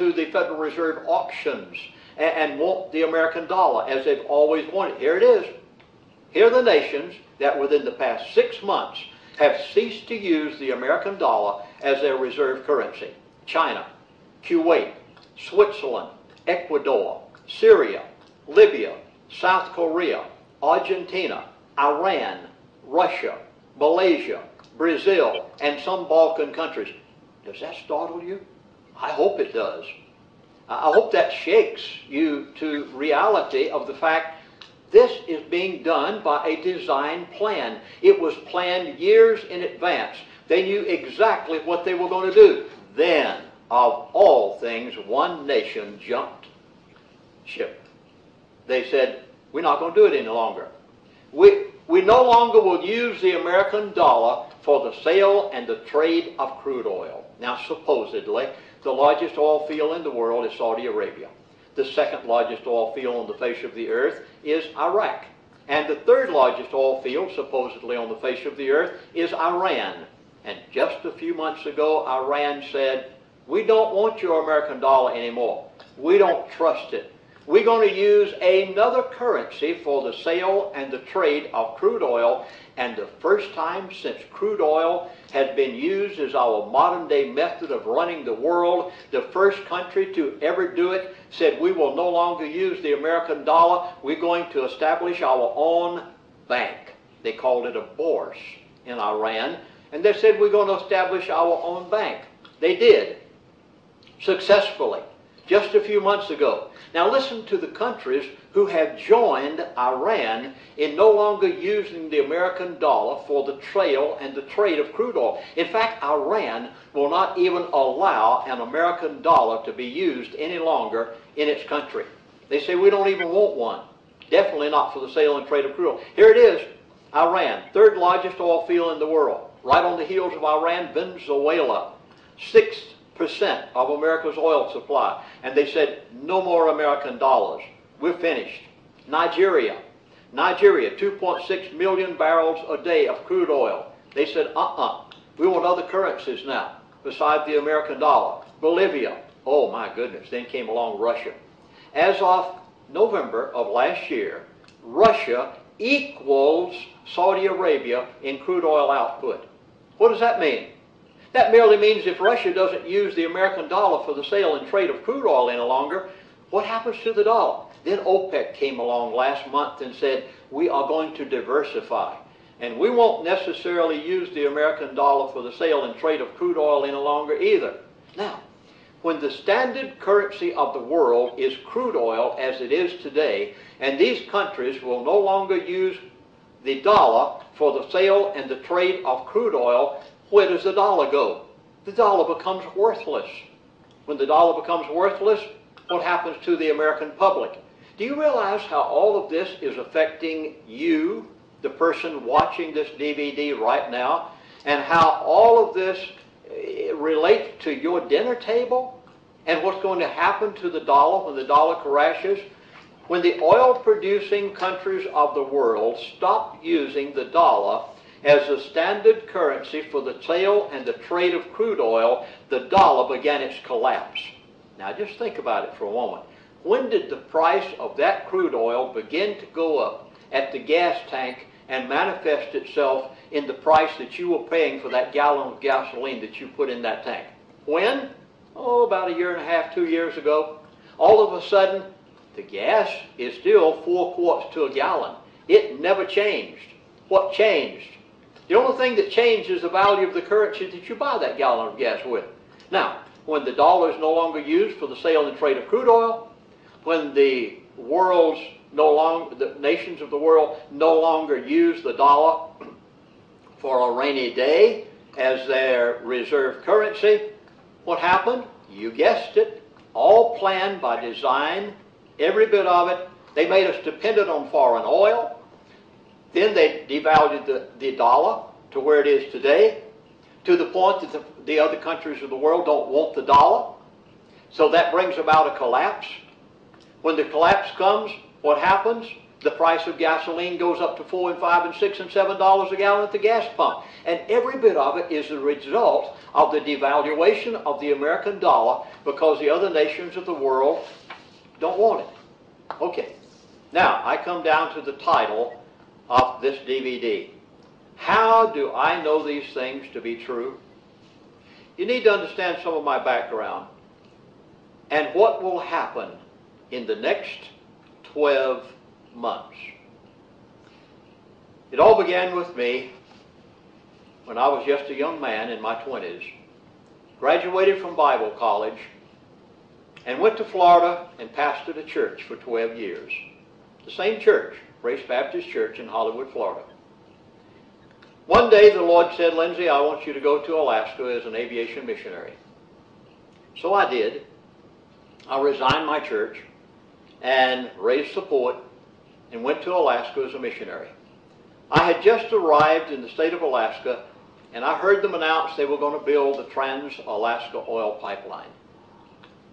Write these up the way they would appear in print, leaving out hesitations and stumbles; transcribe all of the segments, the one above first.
to the Federal Reserve auctions and want the American dollar as they've always wanted. Here it is. Here are the nations that within the past 6 months have ceased to use the American dollar as their reserve currency. China, Kuwait, Switzerland, Ecuador, Syria, Libya, South Korea, Argentina, Iran, Russia, Malaysia, Brazil, and some Balkan countries. Does that startle you? I hope it does. I hope that shakes you to reality of the fact this is being done by a design plan. It was planned years in advance. They knew exactly what they were going to do. Then, of all things, one nation jumped ship. They said, we're not going to do it any longer. We no longer will use the American dollar for the sale and the trade of crude oil. Now, supposedly, the largest oil field in the world is Saudi Arabia. The second largest oil field on the face of the earth is Iraq. And the third largest oil field, supposedly on the face of the earth, is Iran. And just a few months ago, Iran said, we don't want your American dollar anymore. We don't trust it. We're going to use another currency for the sale and the trade of crude oil. And the first time since crude oil has been used as our modern day method of running the world, the first country to ever do it said we will no longer use the American dollar. We're going to establish our own bank. They called it a bourse in Iran. And they said we're going to establish our own bank. They did, successfully, just a few months ago. Now listen to the countries who have joined Iran in no longer using the American dollar for the sale and the trade of crude oil. In fact, Iran will not even allow an American dollar to be used any longer in its country. They say we don't even want one. Definitely not for the sale and trade of crude oil. Here it is, Iran, third largest oil field in the world. Right on the heels of Iran, Venezuela, 6% of America's oil supply. And they said, no more American dollars. We're finished. Nigeria, 2.6 million barrels a day of crude oil. They said, we want other currencies now besides the American dollar. Bolivia, oh my goodness, then came along Russia. As of November of last year, Russia equals Saudi Arabia in crude oil output. What does that mean? That merely means if Russia doesn't use the American dollar for the sale and trade of crude oil any longer, what happens to the dollar? Then OPEC came along last month and said, we are going to diversify. And we won't necessarily use the American dollar for the sale and trade of crude oil any longer either. Now, when the standard currency of the world is crude oil as it is today, and these countries will no longer use the dollar for the sale and the trade of crude oil, where does the dollar go? The dollar becomes worthless. When the dollar becomes worthless, what happens to the American public? Do you realize how all of this is affecting you, the person watching this DVD right now, and how all of this relates to your dinner table and what's going to happen to the dollar when the dollar crashes? When the oil-producing countries of the world stopped using the dollar as the standard currency for the sale and the trade of crude oil, the dollar began its collapse. Now just think about it for a moment. When did the price of that crude oil begin to go up at the gas tank and manifest itself in the price that you were paying for that gallon of gasoline that you put in that tank? When? Oh, about a year and a half, 2 years ago. All of a sudden, the gas is still 4 quarts to a gallon. It never changed. What changed? The only thing that changed is the value of the currency that you buy that gallon of gas with. Now, when the dollar is no longer used for the sale and trade of crude oil, when the nations of the world no longer use the dollar for a rainy day as their reserve currency, what happened? You guessed it, all planned by design, every bit of it. They made us dependent on foreign oil. Then they devalued the dollar to where it is today, to the point that the other countries of the world don't want the dollar. So that brings about a collapse. When the collapse comes, what happens? The price of gasoline goes up to $4 and $5 and $6 and $7 a gallon at the gas pump. And every bit of it is a result of the devaluation of the American dollar because the other nations of the world don't want it. Okay. Now, I come down to the title of this DVD. How do I know these things to be true? You need to understand some of my background and what will happen in the next 12 months. It all began with me when I was just a young man in my 20s, graduated from Bible college, and went to Florida and pastored a church for 12 years. The same church, Grace Baptist Church in Hollywood, Florida. One day the Lord said, Lindsey, I want you to go to Alaska as an aviation missionary. So I did. I resigned my church and raised support and went to Alaska as a missionary. I had just arrived in the state of Alaska, and I heard them announce they were going to build the Trans-Alaska Oil Pipeline.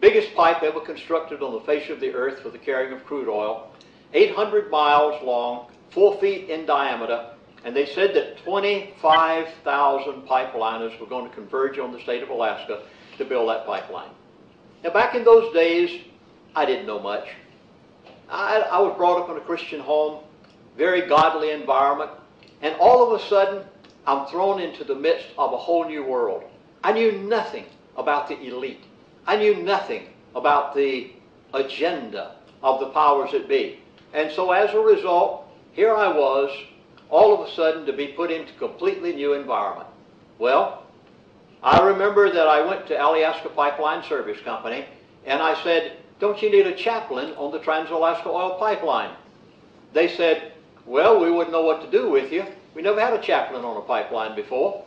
Biggest pipe ever constructed on the face of the earth for the carrying of crude oil, 800 miles long, 4 feet in diameter, and they said that 25,000 pipeliners were going to converge on the state of Alaska to build that pipeline. Now, back in those days, I didn't know much. I was brought up in a Christian home, very godly environment, and all of a sudden, I'm thrown into the midst of a whole new world. I knew nothing about the elite. I knew nothing about the agenda of the powers that be. And so as a result, here I was, all of a sudden, to be put into a completely new environment. Well, I remember that I went to Alaska Pipeline Service Company, and I said, don't you need a chaplain on the Trans-Alaska Oil Pipeline? They said, well, we wouldn't know what to do with you. We never had a chaplain on a pipeline before.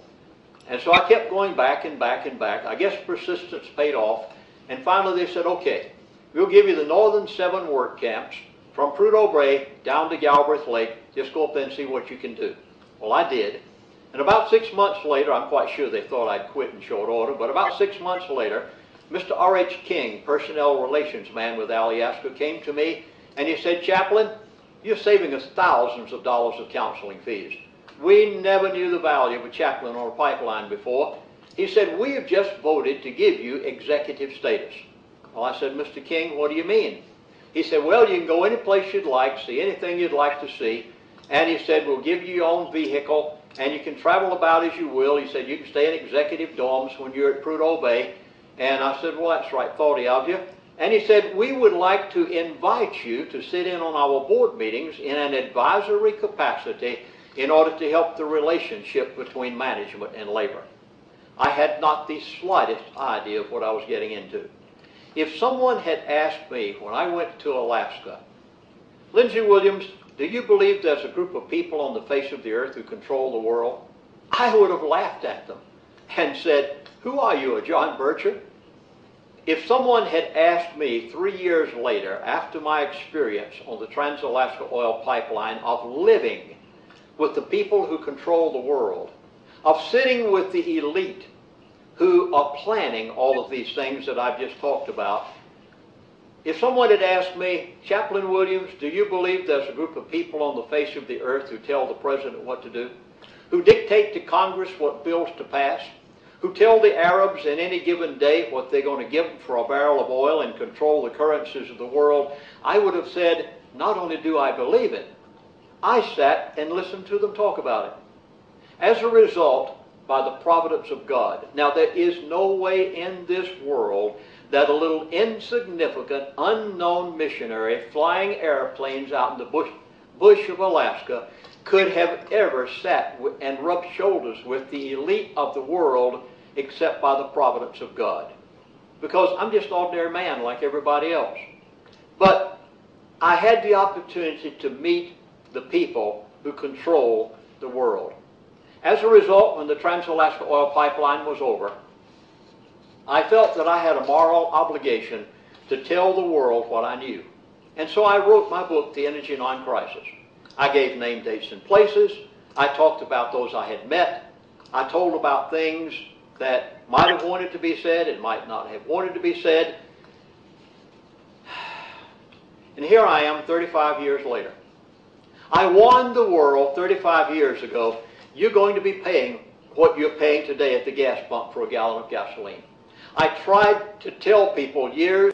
And so I kept going back and back and back. I guess persistence paid off. And finally they said, okay, we'll give you the northern 7 work camps from Prudhoe Bay down to Galbraith Lake. Just go up there and see what you can do. Well, I did. And about 6 months later, I'm quite sure they thought I'd quit in short order, but about 6 months later, Mr. R.H. King, personnel relations man with Alaska, came to me and he said, Chaplain, you're saving us thousands of dollars of counseling fees. We never knew the value of a chaplain on a pipeline before. He said, we have just voted to give you executive status. Well, I said, Mr. King, what do you mean? He said, well, you can go any place you'd like, see anything you'd like to see. And he said, we'll give you your own vehicle, and you can travel about as you will. He said, you can stay in executive dorms when you're at Prudhoe Bay. And I said, well, that's right, thoughty of you. And he said, we would like to invite you to sit in on our board meetings in an advisory capacity in order to help the relationship between management and labor. I had not the slightest idea of what I was getting into. If someone had asked me when I went to Alaska, Lindsey Williams, do you believe there's a group of people on the face of the earth who control the world? I would have laughed at them and said, who are you, a John Bircher? If someone had asked me 3 years later, after my experience on the Trans-Alaska Oil Pipeline, of living with the people who control the world, of sitting with the elite who are planning all of these things that I've just talked about, if someone had asked me, Chaplain Williams, do you believe there's a group of people on the face of the earth who tell the president what to do, who dictate to Congress what bills to pass, who tell the Arabs in any given day what they're going to give them for a barrel of oil and control the currencies of the world, I would have said, not only do I believe it, I sat and listened to them talk about it. As a result, by the providence of God. Now, there is no way in this world that a little insignificant, unknown missionary flying airplanes out in the bush of Alaska could have ever sat and rubbed shoulders with the elite of the world except by the providence of God. Because I'm just an ordinary man like everybody else. But I had the opportunity to meet the people who control the world. As a result, when the Trans-Alaska Oil Pipeline was over, I felt that I had a moral obligation to tell the world what I knew. And so I wrote my book, The Energy Non-Crisis. I gave name, dates, and places. I talked about those I had met. I told about things that might have wanted to be said and might not have wanted to be said. And here I am 35 years later. I warned the world 35 years ago, you're going to be paying what you're paying today at the gas pump for a gallon of gasoline. I tried to tell people years